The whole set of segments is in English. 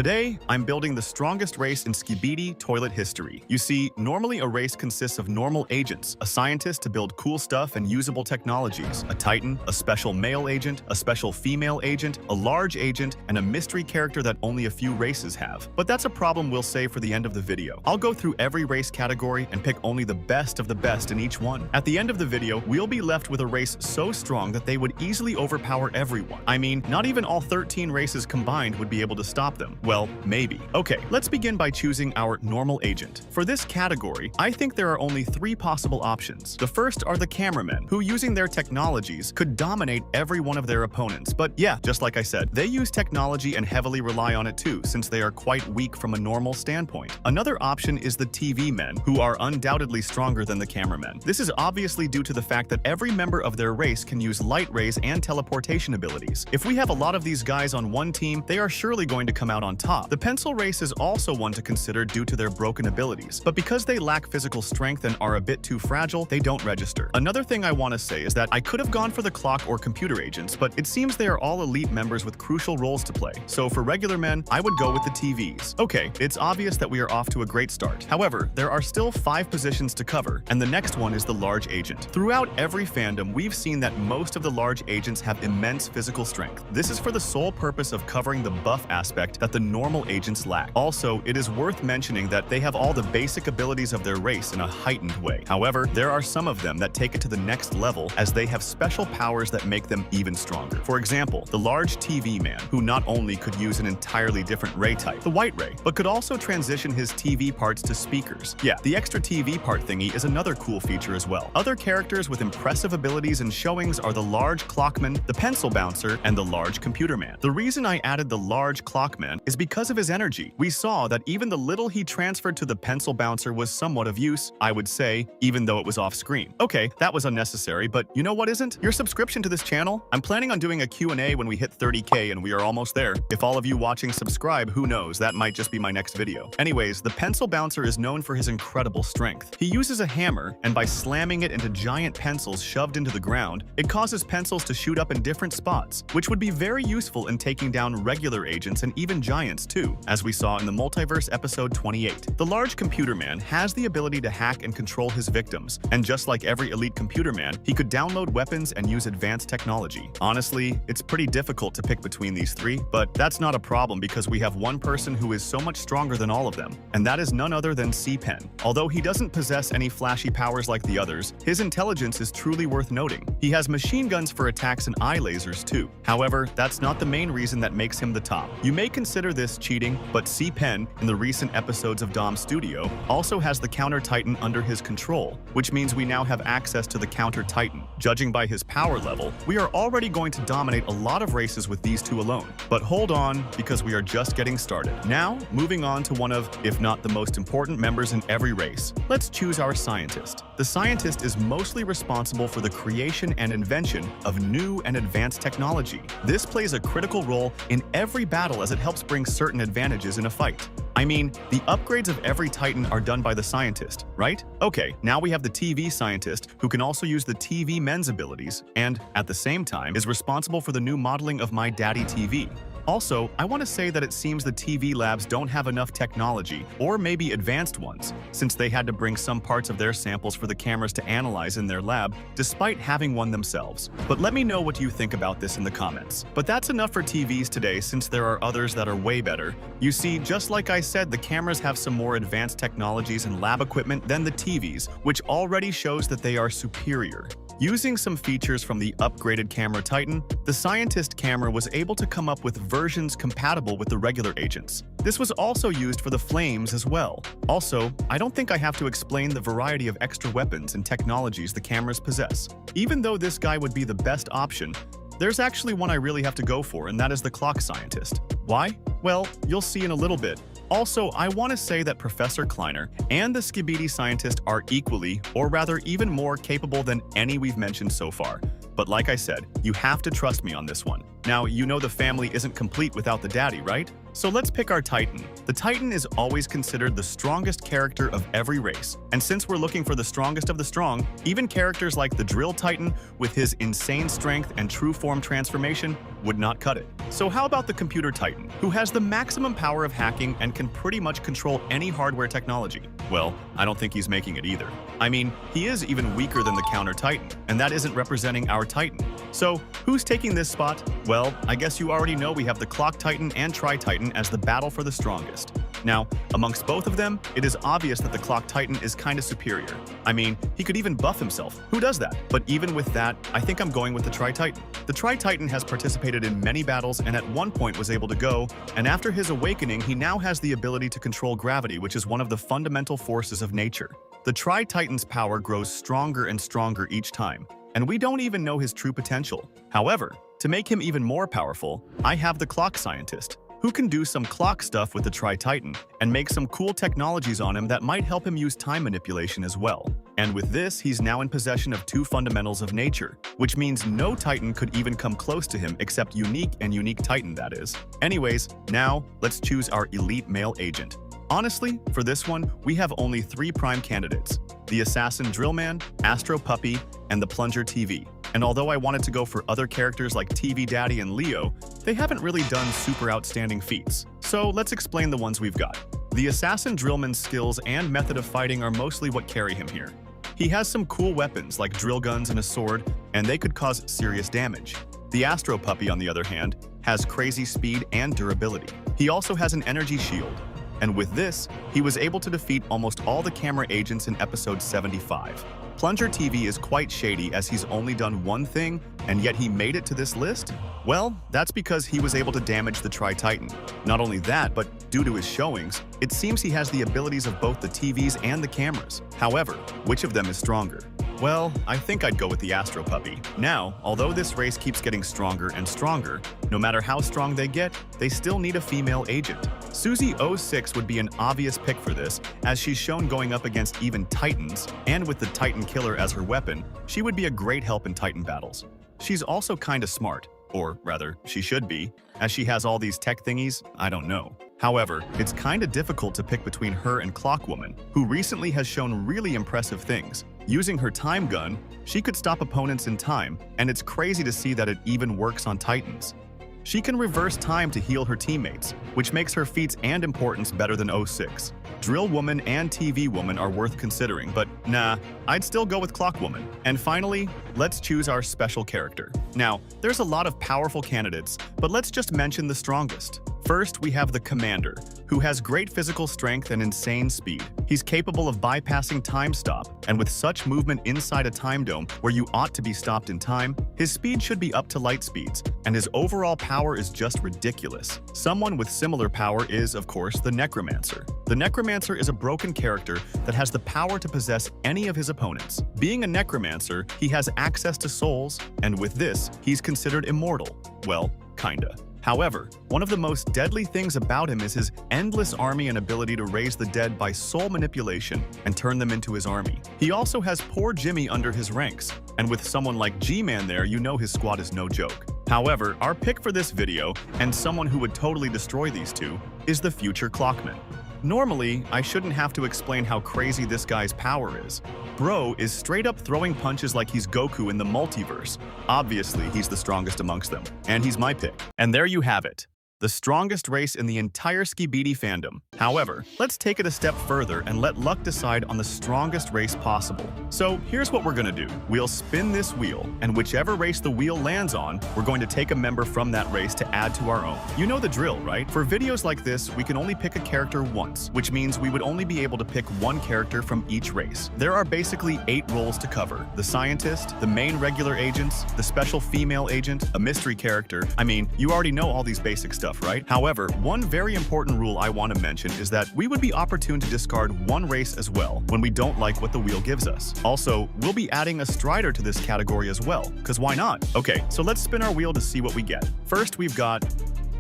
Today, I'm building the strongest race in Skibidi Toilet history. You see, normally a race consists of normal agents, a scientist to build cool stuff and usable technologies, a titan, a special male agent, a special female agent, a large agent, and a mystery character that only a few races have. But that's a problem we'll save for the end of the video. I'll go through every race category and pick only the best of the best in each one. At the end of the video, we'll be left with a race so strong that they would easily overpower everyone. I mean, not even all 13 races combined would be able to stop them. Well, maybe. Okay, let's begin by choosing our normal agent. For this category, I think there are only 3 possible options. The first are the cameramen, who using their technologies could dominate every one of their opponents. But yeah, just like I said, they use technology and heavily rely on it too, since they are quite weak from a normal standpoint. Another option is the TV men, who are undoubtedly stronger than the cameramen. This is obviously due to the fact that every member of their race can use light rays and teleportation abilities. If we have a lot of these guys on one team, they are surely going to come out on top. The pencil race is also one to consider due to their broken abilities, but because they lack physical strength and are a bit too fragile, they don't register. Another thing I want to say is that I could have gone for the clock or computer agents, but it seems they are all elite members with crucial roles to play. So for regular men, I would go with the TVs. Okay, it's obvious that we are off to a great start. However, there are still 5 positions to cover, and the next one is the large agent. Throughout every fandom, we've seen that most of the large agents have immense physical strength. This is for the sole purpose of covering the buff aspect that the normal agents lack. Also, it is worth mentioning that they have all the basic abilities of their race in a heightened way. However, there are some of them that take it to the next level as they have special powers that make them even stronger. For example, the large TV man, who not only could use an entirely different ray type, the white ray, but could also transition his TV parts to speakers. Yeah, the extra TV part thingy is another cool feature as well. Other characters with impressive abilities and showings are the large clockman, the pencil bouncer, and the large computer man. The reason I added the large clockman is because of his energy. We saw that even the little he transferred to the pencil bouncer was somewhat of use, I would say, even though it was off screen. Okay, that was unnecessary, but you know what isn't? Your subscription to this channel. I'm planning on doing a Q&A when we hit 30K and we are almost there. If all of you watching subscribe, who knows, that might just be my next video. Anyways, the pencil bouncer is known for his incredible strength. He uses a hammer, and by slamming it into giant pencils shoved into the ground, it causes pencils to shoot up in different spots, which would be very useful in taking down regular agents and even giants too, as we saw in the Multiverse episode 28. The large computer man has the ability to hack and control his victims, and just like every elite computer man, he could download weapons and use advanced technology. Honestly, it's pretty difficult to pick between these 3, but that's not a problem because we have one person who is so much stronger than all of them, and that is none other than C-Pen. Although he doesn't possess any flashy powers like the others, his intelligence is truly worth noting. He has machine guns for attacks and eye lasers too. However, that's not the main reason that makes him the top. You may consider this cheating, but C-Pen, in the recent episodes of DOMSTUDIO, also has the Counter Titan under his control, which means we now have access to the Counter Titan. Judging by his power level, we are already going to dominate a lot of races with these 2 alone. But hold on, because we are just getting started. Now, moving on to one of, if not the most important members in every race. Let's choose our scientist. The scientist is mostly responsible for the creation and invention of new and advanced technology. This plays a critical role in every battle as it helps bring certain advantages in a fight. I mean, the upgrades of every Titan are done by the scientist, right? Okay, now we have the TV scientist, who can also use the TV men's abilities, and, at the same time, is responsible for the new modeling of my daddy TV. Also, I want to say that it seems the TV labs don't have enough technology, or maybe advanced ones, since they had to bring some parts of their samples for the cameras to analyze in their lab, despite having one themselves. But let me know what you think about this in the comments. But that's enough for TVs today, since there are others that are way better. You see, just like I said, the cameras have some more advanced technologies and lab equipment than the TVs, which already shows that they are superior. Using some features from the upgraded Camera Titan, the scientist camera was able to come up with versions compatible with the regular agents. This was also used for the flames as well. Also, I don't think I have to explain the variety of extra weapons and technologies the cameras possess. Even though this guy would be the best option, there's actually one I really have to go for, and that is the clock scientist. Why? Well, you'll see in a little bit. Also, I want to say that Professor Kleiner and the Skibidi scientist are equally, or rather even more capable than any we've mentioned so far. But like I said, you have to trust me on this one. Now, you know the family isn't complete without the daddy, right? So let's pick our Titan. The Titan is always considered the strongest character of every race. And since we're looking for the strongest of the strong, even characters like the Drill Titan with his insane strength and true form transformation would not cut it. So how about the Computer Titan, who has the maximum power of hacking and can pretty much control any hardware technology? Well, I don't think he's making it either. I mean, he is even weaker than the Counter Titan, and that isn't representing our Titan. So, who's taking this spot? Well, I guess you already know we have the Clock Titan and Tri-Titan as the battle for the strongest. Now, amongst both of them, it is obvious that the Clock Titan is kinda superior. I mean, he could even buff himself. Who does that? But even with that, I think I'm going with the Tri-Titan. The Tri-Titan has participated in many battles and at one point was able to go, and after his awakening, he now has the ability to control gravity, which is one of the fundamental forces of nature. The Tri-Titan's power grows stronger and stronger each time, and we don't even know his true potential. However, to make him even more powerful, I have the Clock Scientist, who can do some clock stuff with the Tri-Titan and make some cool technologies on him that might help him use time manipulation as well. And with this, he's now in possession of two fundamentals of nature, which means no Titan could even come close to him except Unique and Unique Titan, that is. Anyways, now let's choose our elite male agent. Honestly, for this one, we have only 3 prime candidates: the Assassin Drillman, Astro Puppy, and the Plunger TV. And although I wanted to go for other characters like TV Daddy and Leo, they haven't really done super outstanding feats. So let's explain the ones we've got. The Assassin Drillman's skills and method of fighting are mostly what carry him here. He has some cool weapons like drill guns and a sword, and they could cause serious damage. The Astro Puppy, on the other hand, has crazy speed and durability. He also has an energy shield, and with this, he was able to defeat almost all the camera agents in episode 75. Plunger TV is quite shady as he's only done one thing, and yet he made it to this list? Well, that's because he was able to damage the Tri-Titan. Not only that, but due to his showings, it seems he has the abilities of both the TVs and the cameras. However, which of them is stronger? Well, I think I'd go with the Astro Puppy. Now, although this race keeps getting stronger and stronger, no matter how strong they get, they still need a female agent. Susie 06 would be an obvious pick for this, as she's shown going up against even Titans, and with the Titan Killer as her weapon, she would be a great help in Titan battles. She's also kinda smart, or rather, she should be, as she has all these tech thingies, I don't know. However, it's kinda difficult to pick between her and Clockwoman, who recently has shown really impressive things. Using her time gun, she could stop opponents in time, and it's crazy to see that it even works on Titans. She can reverse time to heal her teammates, which makes her feats and importance better than 06. Drill Woman and TV Woman are worth considering, but nah, I'd still go with Clockwoman. And finally, let's choose our special character. Now, there's a lot of powerful candidates, but let's just mention the strongest. First, we have the Commander, who has great physical strength and insane speed. He's capable of bypassing time stop, and with such movement inside a time dome where you ought to be stopped in time, his speed should be up to light speeds, and his overall power is just ridiculous. Someone with similar power is, of course, the Necromancer. The Necromancer is a broken character that has the power to possess any of his opponents. Being a Necromancer, he has access to souls, and with this, he's considered immortal. Well, kinda. However, one of the most deadly things about him is his endless army and ability to raise the dead by soul manipulation and turn them into his army. He also has poor Jimmy under his ranks, and with someone like G-Man there, you know his squad is no joke. However, our pick for this video, and someone who would totally destroy these two, is the future Clockman. Normally, I shouldn't have to explain how crazy this guy's power is. Bro is straight up throwing punches like he's Goku in the multiverse. Obviously, he's the strongest amongst them, and he's my pick. And there you have it. The strongest race in the entire Skibidi fandom. However, let's take it a step further and let luck decide on the strongest race possible. So here's what we're gonna do. We'll spin this wheel, and whichever race the wheel lands on, we're going to take a member from that race to add to our own. You know the drill, right? For videos like this, we can only pick a character once, which means we would only be able to pick one character from each race. There are basically 8 roles to cover: the scientist, the main regular agents, the special female agent, a mystery character. I mean, you already know all these basic stuff, right? However, one very important rule I want to mention is that we would be opportune to discard one race as well when we don't like what the wheel gives us. Also, we'll be adding a Strider to this category as well, because why not? Okay, so let's spin our wheel to see what we get. First, we've got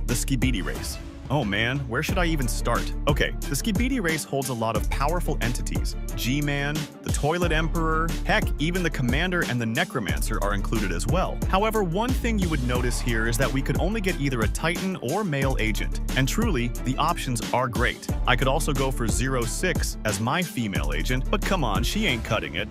the Skibidi race. Oh man, where should I even start? Okay, the Skibidi race holds a lot of powerful entities. G-Man, the Toilet Emperor, heck, even the Commander and the Necromancer are included as well. However, one thing you would notice here is that we could only get either a Titan or male agent. And truly, the options are great. I could also go for 06 as my female agent, but come on, she ain't cutting it.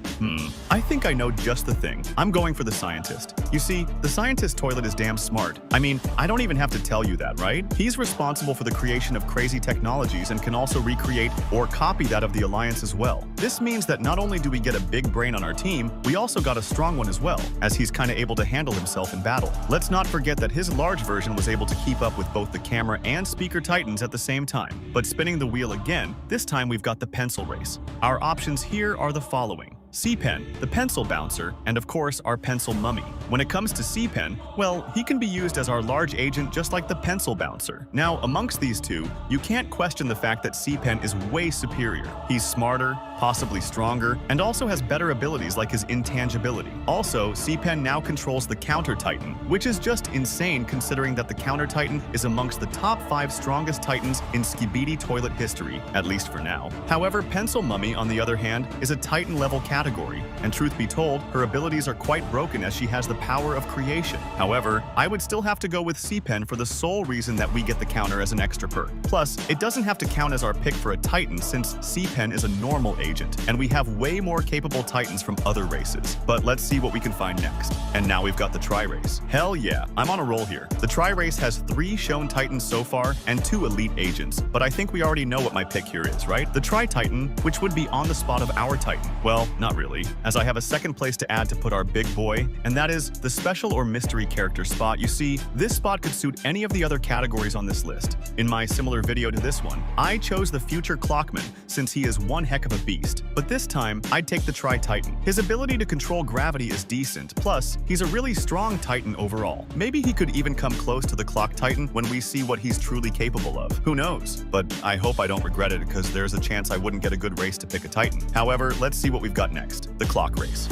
I think I know just the thing. I'm going for the Scientist. You see, the Scientist Toilet is damn smart. I mean, I don't even have to tell you that, right? He's responsible for the creation of crazy technologies and can also recreate or copy that of the Alliance as well. This means that not only do we get a big brain on our team, we also got a strong one as well, as he's kinda able to handle himself in battle. Let's not forget that his large version was able to keep up with both the camera and speaker titans at the same time. But spinning the wheel again, this time we've got the pencil race. Our options here are the following: C-Pen, the pencil bouncer, and of course our pencil mummy. When it comes to C-Pen, well, he can be used as our large agent just like the pencil bouncer. Now, amongst these two, you can't question the fact that C-Pen is way superior. He's smarter, possibly stronger, and also has better abilities like his intangibility. Also, C-Pen now controls the Counter Titan, which is just insane considering that the Counter Titan is amongst the top 5 strongest titans in Skibidi Toilet history, at least for now. However, Pencil Mummy, on the other hand, is a Titan-level category, and truth be told, her abilities are quite broken as she has the power of creation. However, I would still have to go with C-Pen for the sole reason that we get the counter as an extra perk. Plus, it doesn't have to count as our pick for a Titan since C-Pen is a normal agent, and we have way more capable Titans from other races. But let's see what we can find next. And now we've got the Tri-Race. Hell yeah, I'm on a roll here. The Tri-Race has 3 shown Titans so far and 2 elite agents, but I think we already know what my pick here is, right? The Tri-Titan, which would be on the spot of our Titan. Well, not really, as I have a second place to add to put our big boy, and that is the special or mystery character spot. You see, this spot could suit any of the other categories on this list. In my similar video to this one, I chose the future Clockman since he is one heck of a beast. But this time, I'd take the Tri-Titan. His ability to control gravity is decent, plus, he's a really strong Titan overall. Maybe he could even come close to the Clock Titan when we see what he's truly capable of. Who knows? But I hope I don't regret it because there's a chance I wouldn't get a good race to pick a Titan. However, let's see what we've got next. The Clock Race.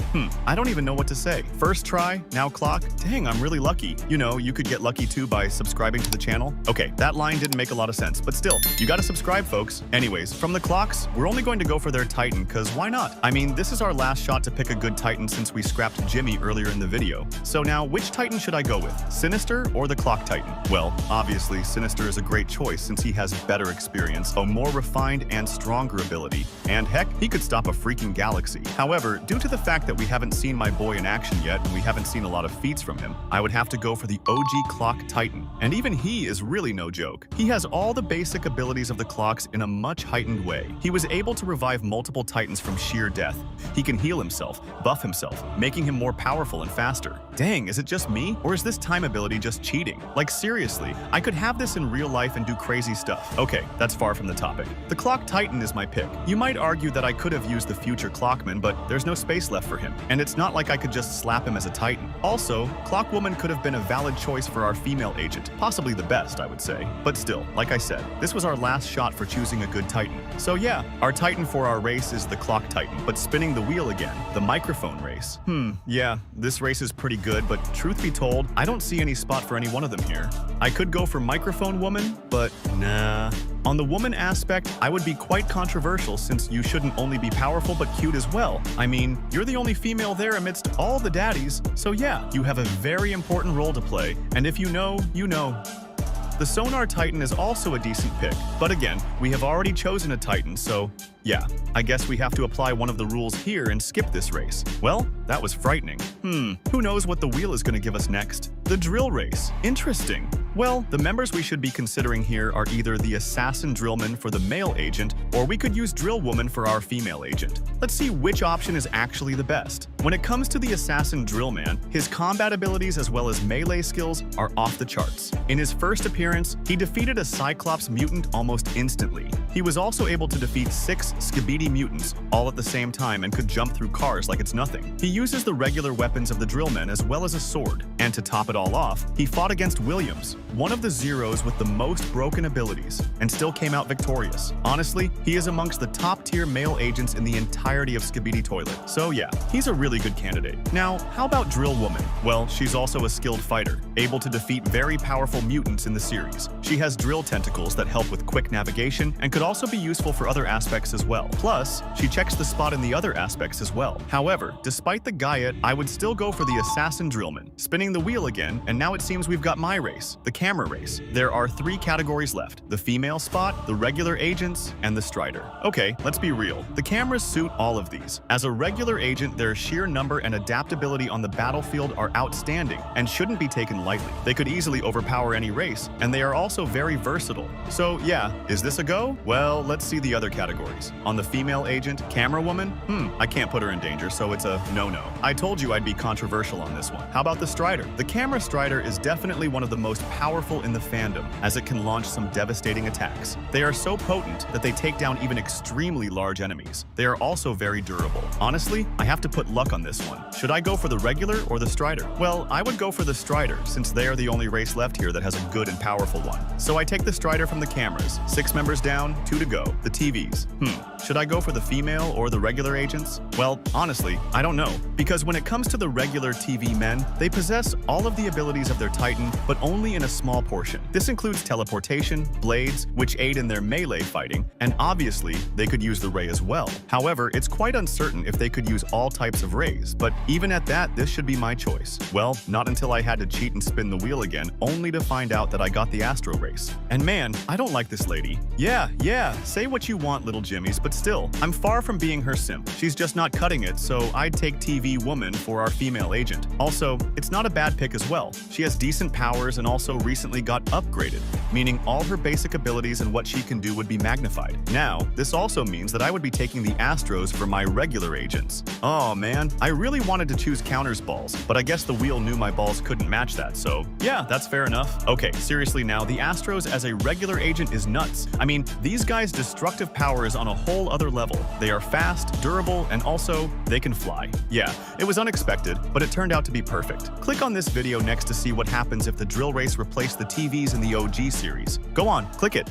I don't even know what to say. First try, now clock. Dang, I'm really lucky. You know, you could get lucky too by subscribing to the channel. Okay, that line didn't make a lot of sense, but still, you gotta subscribe, folks. Anyways, from the clocks, we're only going to go for their Titan, cause why not? I mean, this is our last shot to pick a good Titan since we scrapped Jimmy earlier in the video. So now, which Titan should I go with? Sinister or the Clock Titan? Well, obviously, Sinister is a great choice since he has better experience, a more refined and stronger ability, and heck, he could stop a freaking galaxy. However, due to the fact that we haven't seen my boy in action yet and we haven't seen a lot of feats from him, I would have to go for the OG Clock Titan. And even he is really no joke. He has all the basic abilities of the clocks in a much heightened way. He was able to revive multiple Titans from sheer death. He can heal himself, buff himself, making him more powerful and faster. Dang, is it just me? Or is this time ability just cheating? Like seriously, I could have this in real life and do crazy stuff. Okay, that's far from the topic. The Clock Titan is my pick. You might argue that I could have used the future Clockman, but there's no space left for him, and it's not like I could just slap him as a Titan. Also, Clockwoman could have been a valid choice for our female agent, possibly the best, I would say. But still, like I said, this was our last shot for choosing a good Titan. So yeah, our Titan for our race is the Clock Titan, but spinning the wheel again, the microphone race. Yeah, this race is pretty good, but truth be told, I don't see any spot for any one of them here. I could go for Microphone Woman, but nah. On the woman aspect, I would be quite controversial since you shouldn't only be powerful but cute as well. I mean, you're the only female there amidst all the daddies, so yeah, you have a very important role to play, and if you know, you know. The Sonar Titan is also a decent pick, but again, we have already chosen a Titan, so yeah, I guess we have to apply one of the rules here and skip this race. Well, that was frightening. Who knows what the wheel is going to give us next? The Drill Race. Interesting. Well, the members we should be considering here are either the Assassin Drillman for the male agent, or we could use Drill Woman for our female agent. Let's see which option is actually the best. When it comes to the Assassin Drillman, his combat abilities as well as melee skills are off the charts. In his first appearance, he defeated a Cyclops mutant almost instantly. He was also able to defeat 6 Skibidi mutants all at the same time and could jump through cars like it's nothing. He uses the regular weapons of the Drillmen as well as a sword, and to top it all off, he fought against Williams, one of the Zeros with the most broken abilities, and still came out victorious. Honestly, he is amongst the top tier male agents in the entirety of Skibidi Toilet. So yeah, he's a really really good candidate. Now, how about Drill Woman? Well, she's also a skilled fighter, able to defeat very powerful mutants in the series. She has drill tentacles that help with quick navigation and could also be useful for other aspects as well. Plus, she checks the spot in the other aspects as well. However, despite the Gaiet, I would still go for the Assassin Drillman. Spinning the wheel again, and now it seems we've got my race, the camera race. There are 3 categories left: the female spot, the regular agents, and the Strider. Okay, let's be real. The cameras suit all of these. As a regular agent, their sheer number and adaptability on the battlefield are outstanding and shouldn't be taken lightly. They could easily overpower any race, and they are also very versatile. So yeah, is this a go? Well, let's see the other categories. On the female agent, camera woman? I can't put her in danger, so it's a no-no. I told you I'd be controversial on this one. How about the Strider? The camera Strider is definitely one of the most powerful in the fandom, as it can launch some devastating attacks. They are so potent that they take down even extremely large enemies. They are also very durable. Honestly, I have to put luck on this one. Should I go for the regular or the Strider? Well, I would go for the Strider, since they are the only race left here that has a good and powerful one. So I take the Strider from the cameras. 6 members down, 2 to go. The TVs. Should I go for the female or the regular agents? Well, honestly, I don't know. Because when it comes to the regular TV men, they possess all of the abilities of their Titan, but only in a small portion. This includes teleportation, blades, which aid in their melee fighting, and obviously, they could use the ray as well. However, it's quite uncertain if they could use all types of rays, but even at that, this should be my choice. Well, not until I had to cheat and spin the wheel again, only to find out that I got the Astro race. And man, I don't like this lady. Yeah, say what you want, little Jimmies, but still, I'm far from being her simp. She's just not cutting it, so I'd take TV Woman for our female agent. Also, it's not a bad pick as well. She has decent powers and also recently got upgraded, meaning all her basic abilities and what she can do would be magnified. Now, this also means that I would be taking the Astros for my regular agents. Oh man, I really wanted to choose Counter's balls, but I guess the wheel knew my balls couldn't match that, so yeah, that's fair enough. Okay, seriously now, the Astros as a regular agent is nuts. I mean, these guys' destructive power is on a whole other level. They are fast, durable, and also, they can fly. Yeah, it was unexpected, but it turned out to be perfect. Click on this video next to see what happens if the drill race replaced the TVs in the OG series. Go on, click it.